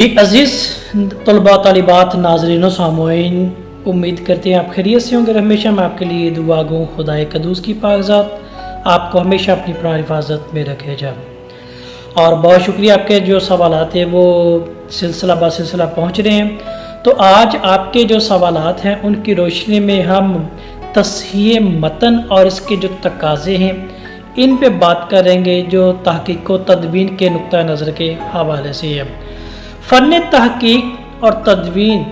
एक अज़ीज़ तलबा तालिबात नाज़रीन सामईन, उम्मीद करते हैं आप खैरियत से होंगे। हमेशा मैं आपके लिए दुआ गूँ खुदाए कदूस की पाकज़ात आपको हमेशा अपनी प्राण हिफाजत में रखे जा। और बहुत शुक्रिया, आपके जो सवालात हैं वो सिलसिला ब सिलसिला पहुँच रहे हैं। तो आज आपके जो सवालात हैं उनकी रोशनी में हम तस्हीह मतन और इसके जो तकाज़े हैं इन पे बात करेंगे, जो तहक़ीक़ व तदवीन के नुक्ता नज़र के हवाले से है। फ़न तहक़ीक़ और तदवीन,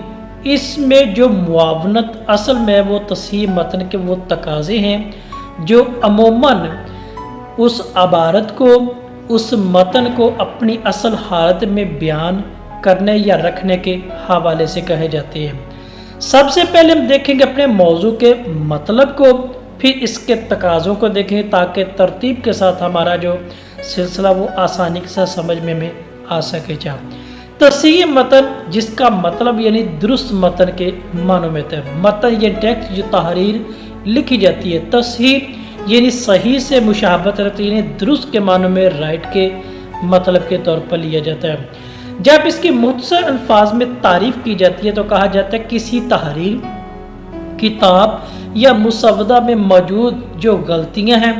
इसमें जो मुआवनत असल में वो तस्हीह मतन के वो तकाज़े हैं जो अमूमन उस अबारत को, उस मतन को अपनी असल हालत में बयान करने या रखने के हवाले से कहे जाते हैं। सबसे पहले हम देखेंगे अपने मौजू के मतलब को, फिर इसके तकाज़ों को देखेंगे ताकि तरतीब के साथ हमारा जो सिलसिला वो आसानी के साथ समझ में हमें आ सके। तस्हीह मतन, जिसका मतलब यानी दुरुस्त मतन के मानों में है। मतन ये टेक्स्ट जो तहरीर लिखी जाती है, तस्हीह यानी सही से मुशाबत रहती है, यानी दुरुस्त के मानों में राइट के मतलब के तौर पर लिया जाता है। जब इसकी मुख्तसर अल्फाज में तारीफ़ की जाती है तो कहा जाता है किसी तहरीर, किताब या मुसवदा में मौजूद जो गलतियां हैं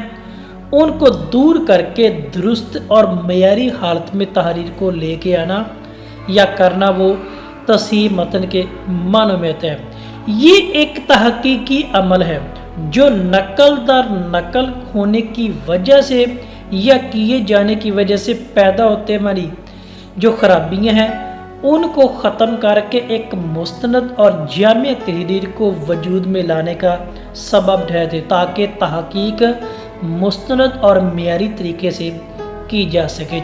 उनको दूर करके दुरुस्त और मयारी हालत में तहरीर को लेके आना या करना वो तस्हीह मतन के मानों में आता है। ये एक तहकीकी अमल है जो नकल दर नकल होने की वजह से या किए जाने की वजह से पैदा होते हमारी जो खराबियां हैं उनको ख़त्म करके एक मुस्तनद और जामिया तहरीर को वजूद में लाने का सबब ठहरते, ताकि तहकीक मुस्तनद और मेयारी तरीके से की जा सके।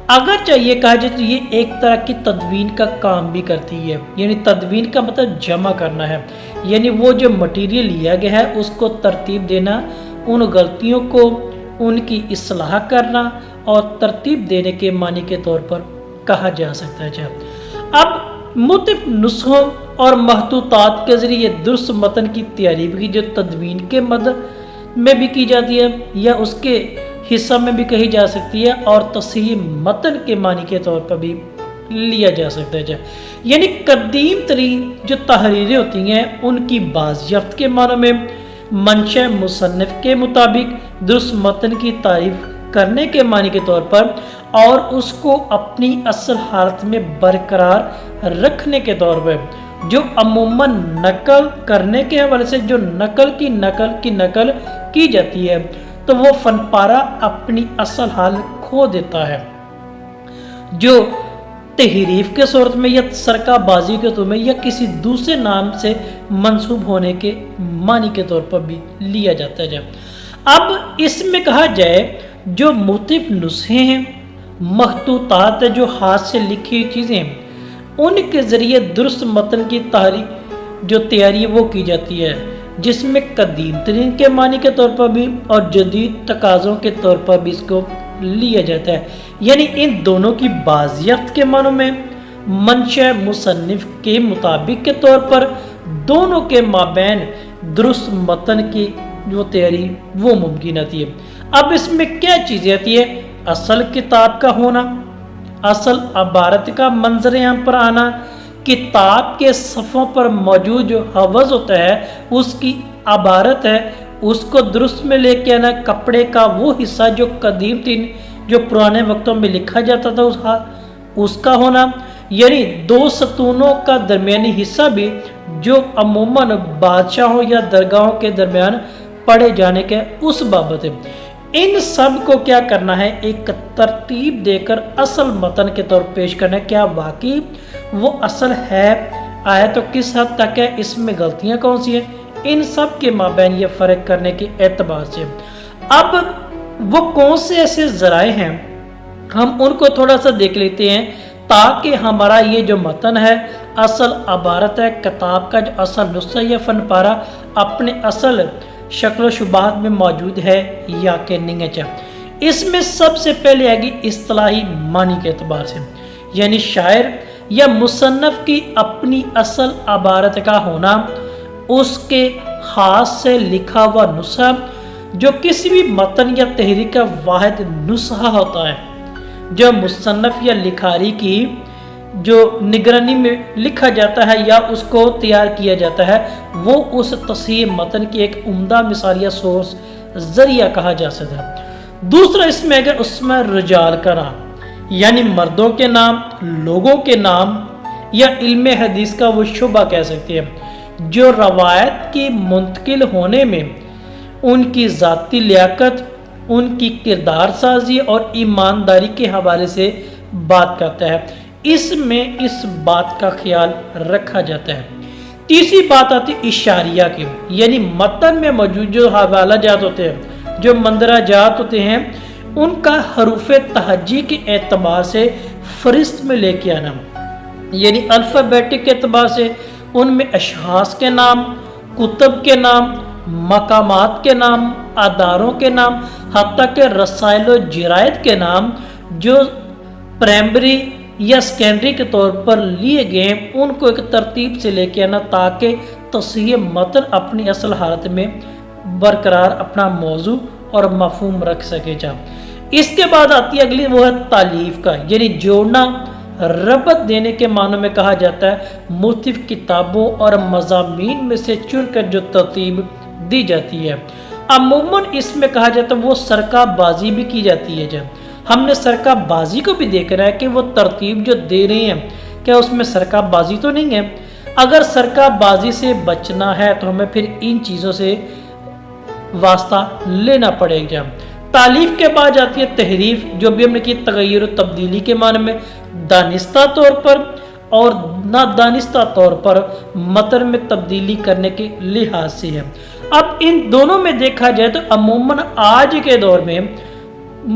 अगर चाहिए कहा जाए तो ये एक तरह की तदवीन का काम भी करती है। यानी तदवीन का मतलब जमा करना है, यानी वो जो मटेरियल लिया गया है उसको तरतीब देना, उन गलतियों को उनकी इस्लाह करना और तरतीब देने के मानी के तौर पर कहा जा सकता है। अब मुख्तलिफ नुस्खों और महतूतात के ज़रिए दुरुस्त मतन की तैयारी भी जो तदवीन के मदद में भी की जाती है या उसके हिस्सा में भी कही जा सकती है, और तस्हीह मतन के मानी के तौर पर भी लिया जा सकता है। यानी कदीम तरीन जो तहरीरें होती हैं उनकी बाज़याफ्त के मानों में मंशा मुसन्निफ के मुताबिक दुरुस्त मतन की तारीफ़ करने के मानी के तौर पर और उसको अपनी असल हालत में बरकरार रखने के तौर पर, जो अमूमन नकल करने के हवाले से जो नकल की जाती है तो वो फनपारा अपनी असल हाल खो देता है, जो तहरीफ के सूरत में या सरकाबाजी के तौर में या किसी दूसरे नाम से मंसूब होने के मानी के तौर पर भी लिया जाता है। अब इसमें कहा जाए जो मुख्तलिफ नुस्खे हैं, महतूतात है, जो हाथ से लिखी हुई चीज़ें हैं, उनके ज़रिए दुरुस्त मतन की तैयारी वो की जाती है, जिसमें कदीम तरीन के मानी के तौर पर भी और जदीद तकाज़ों के तौर पर भी इसको लिया जाता है। यानी इन दोनों की बाज़याफ्त के मानों में मंशा मुसन्निफ के मुताबिक के तौर पर दोनों के माबैन दुरुस्त मतन की जो तैयारी वो मुमकिन आती है। अब इसमें क्या चीज़ें आती है? असल किताब का होना, असल अबारत का मंजर यहाँ पर आना, किताब के सफ़ों पर मौजूद जो हवज़ होता है उसकी अबारत है उसको दुरुस्त में लेके आना, कपड़े का वो हिस्सा जो कदीम तीन जो पुराने वक्तों में लिखा जाता था उसका होना, यानी दो सतूनों का दरमियानी हिस्सा भी जो अमूमन बादशाहों या दरगाहों के दरमियान पढ़े जाने के उस बाबत है। इन सब को क्या करना है? एक तरतीब देकर असल मतन के तौर पेश करना है। क्या वाकई वो असल है, आया तो किस हद तक है, इसमें गलतियां कौन सी हैं, इन सब के माबैन ये फ़र्क करने के एतबार से अब वो कौन से ऐसे ज़राए हैं हम उनको थोड़ा सा देख लेते हैं, ताकि हमारा ये जो मतन है, असल अबारत है, किताब का जो असल नुस्खा या फनपारा अपने असल शक्ल शुबाहत में मौजूद है या कि नहीं है। इसमें सबसे पहले आएगी इस्तिलाही मानी के एतबार से, यानी शायर या मुसन्नफ की अपनी असल अबारत का होना, उसके हाथ से लिखा हुआ नुस्खा जो किसी भी मतन या तहरीर का वाहिद नुस्खा होता है, जो मुसन्नफ या लिखारी की جو نگرانی میں لکھا جاتا ہے یا اس کو تیار کیا جاتا ہے وہ اس تصحیح متن کی ایک عمدہ مثال یا سورس ذریعہ کہا جا سکتا ہے۔ دوسرا اس میں اگر اس میں رجال کا نام یعنی مردوں کے نام، لوگوں کے نام یا علم حدیث کا وہ شعبہ کہہ سکتے ہیں جو روایت کی منتقل ہونے میں ان کی ذاتی لیاقت، ان کی کردار سازی اور ایمانداری کے حوالے سے بات کرتا ہے، اس میں اس بات کا خیال رکھا جاتا ہے۔ تیسری بات آتی اشاریہ کی، یعنی متن میں موجود جو حوالہ جات ہوتے ہیں، جو مندرہ جات ہوتے ہیں، ان کا حروف تہجی کے اعتبار سے فہرست میں لے کے آنا، یعنی الفابیٹک کے اعتبار سے ان میں اشخاص کے نام، کتب کے نام، مقامات کے نام، اداروں کے نام، حتیٰ کہ رسائل و جرائد کے نام جو پرائمری یا سیکنڈری کے طور پر لیے گئے ان کو ایک ترتیب سے لے کے آنا تاکہ تصحیح متن اپنی اصل حالت میں برقرار اپنا موضوع اور مفہوم رکھ سکے جا۔ اس کے بعد آتی ہے اگلی، وہ ہے تالیف کا، یعنی جوڑنا، ربط دینے کے معنوں میں کہا جاتا ہے مختلف کتابوں اور مضامین میں سے چن کر جو ترتیب دی جاتی ہے۔ عموماً اس میں کہا جاتا ہے وہ سرقہ بازی بھی کی جاتی ہے۔ جب ہم نے سرقہ بازی کو بھی دیکھ رہا ہے کہ وہ ترتیب جو دے رہے ہیں کیا اس میں سرقہ بازی تو نہیں ہے؟ اگر سرقہ بازی سے بچنا ہے تو ہمیں پھر ان چیزوں سے واسطہ لینا پڑے گا۔ تالیف کے بعد جاتی ہے تحریف، جو بھی ہم نے کی تغیر و تبدیلی کے معنی میں دانستہ طور پر اور نادانستہ طور پر متن میں تبدیلی کرنے کے لحاظ سے ہے۔ اب ان دونوں میں دیکھا جائے تو عموماً آج کے دور میں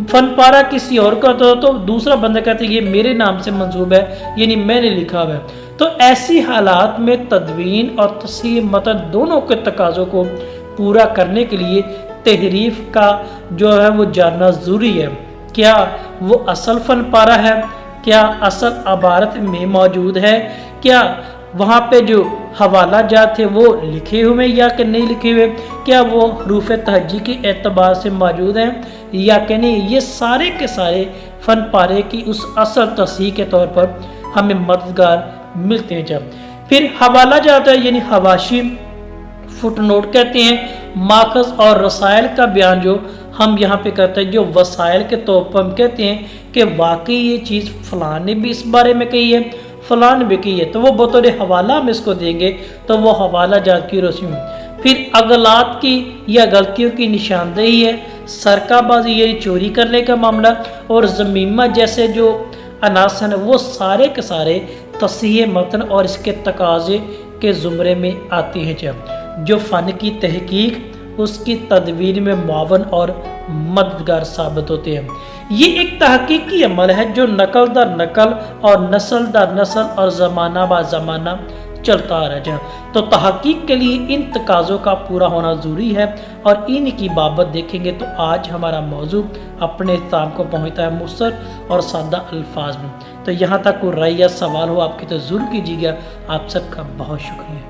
فن پارہ کسی اور کا تو دوسرا بندہ کہتے ہیں یہ میرے نام سے منسوب ہے، یعنی میں نے لکھا ہوا ہے۔ تو ایسی حالات میں تدوین اور تصحیح متن دونوں کے تقاضوں کو پورا کرنے کے لیے تحریف کا جو ہے وہ جاننا ضروری ہے۔ کیا وہ اصل فن پارہ ہے؟ کیا اصل عبارت میں موجود ہے؟ کیا وہاں پہ جو حوالہ جات تھے وہ لکھے ہوئے یا کہ نہیں لکھے ہوئے؟ کیا وہ حروف تہجی کے اعتبار سے موجود ہیں یا کہ نہیں؟ یہ سارے کے سارے فن پارے کی اس اصل تصحیح کے طور پر ہمیں مددگار ملتے ہیں۔ جب پھر حوالہ جات ہے یعنی حواشی، فٹ نوٹ کہتے ہیں، ماخذ اور رسائل کا بیان جو ہم یہاں پہ کرتے ہیں، جو وسائل کے طور پر ہم کہتے ہیں کہ واقعی یہ چیز فلاں نے بھی اس بارے میں کہی ہے، فلاں نے بھی کہی ہے، تو وہ بطور حوالہ ہم اس کو دیں گے تو وہ حوالہ جات کی رسم۔ پھر اغلاط کی یا غلطیوں کی نشاندہی ہے، سرقہ بازی یعنی چوری کرنے کا معاملہ اور ضمیمہ جیسے جو عناصر ہیں وہ سارے کے سارے تصحیح متن اور اس کے تقاضے کے زمرے میں آتی ہیں، جو فن کی تحقیق اس کی تدوین میں معاون اور مددگار ثابت ہوتے ہیں۔ یہ ایک تحقیقی عمل ہے جو نقل در نقل اور نسل در نسل اور زمانہ با زمانہ چلتا آ رہا ہے۔ تو تحقیق کے لیے ان تقاضوں کا پورا ہونا ضروری ہے اور ان کی بابت دیکھیں گے تو آج ہمارا موضوع اپنے اختتام کو پہنچتا ہے مختصر اور سادہ الفاظ میں۔ تو یہاں تک کوئی رائے یا سوال ہو آپ کی تو ضرور کیجیے گا۔ آپ سب کا بہت شکریہ۔